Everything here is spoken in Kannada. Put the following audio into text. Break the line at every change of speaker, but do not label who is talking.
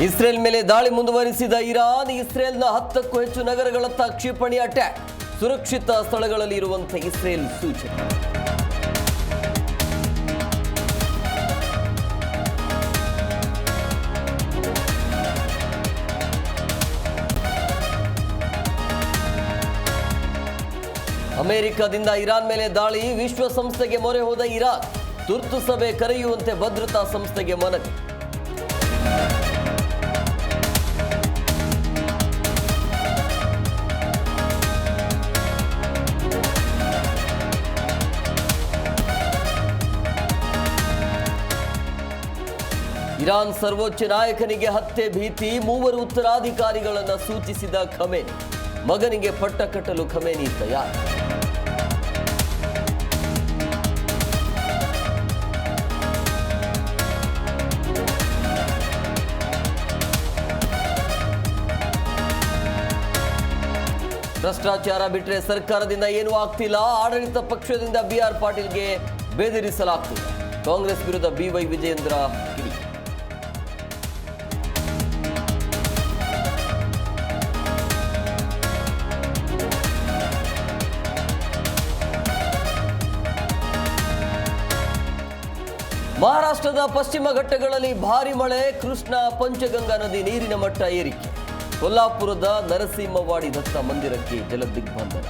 ಇಸ್ರೇಲ್ ಮೇಲೆ ದಾಳಿ ಮುಂದುವರಿಸಿದ ಇರಾನ್ ಇಸ್ರೇಲ್ನ 10ಕ್ಕೂ ಹೆಚ್ಚು ನಗರಗಳತ್ತ ಕ್ಷಿಪಣಿ ಅಟ್ಯಾಕ್. ಸುರಕ್ಷಿತ ಸ್ಥಳಗಳಲ್ಲಿ ಇರುವಂತೆ ಇಸ್ರೇಲ್ ಸೂಚನೆ. ಅಮೆರಿಕದಿಂದ ಇರಾನ್ ಮೇಲೆ ದಾಳಿ. ವಿಶ್ವಸಂಸ್ಥೆಗೆ ಮೊರೆ ಹೋದ ಇರಾನ್. ತುರ್ತು ಸಭೆ ಕರೆಯುವಂತೆ ಭದ್ರತಾ ಸಂಸ್ಥೆಗೆ ಮನವಿ. ಇರಾನ್ ಸರ್ವೋಚ್ಚ ನಾಯಕನಿಗೆ ಹತ್ಯೆ ಭೀತಿ. 3 ಉತ್ತರಾಧಿಕಾರಿಗಳನ್ನು ಸೂಚಿಸಿದ ಖಮೇನಿ. ಮಗನಿಗೆ ಪಟ್ಟ ಕಟ್ಟಲು ಖಮೇನಿ ತಯಾರು. ಭ್ರಷ್ಟಾಚಾರ ಬಿಟ್ಟರೆ ಸರ್ಕಾರದಿಂದ ಏನೂ ಆಗ್ತಿಲ್ಲ. ಆಡಳಿತ ಪಕ್ಷದಿಂದ ಬಿಆರ್ ಪಾಟೀಲ್ಗೆ ಬೆದರಿಸಲಾಗ್ತಿದೆ. ಕಾಂಗ್ರೆಸ್ ವಿರುದ್ಧ ಬಿವೈ ವಿಜಯೇಂದ್ರ ಕಿಡಿ. ಮಹಾರಾಷ್ಟ್ರದ ಪಶ್ಚಿಮ ಘಟ್ಟಗಳಲ್ಲಿ ಭಾರಿ ಮಳೆ. ಕೃಷ್ಣಾ ಪಂಚಗಂಗಾ ನದಿ ನೀರಿನ ಮಟ್ಟ ಏರಿಕೆ. ಕೊಲ್ಲಾಪುರದ ನರಸಿಂಹವಾಡಿ ದತ್ತ ಮಂದಿರಕ್ಕೆ ಜಲದಿಗ್ಬಂಧನ.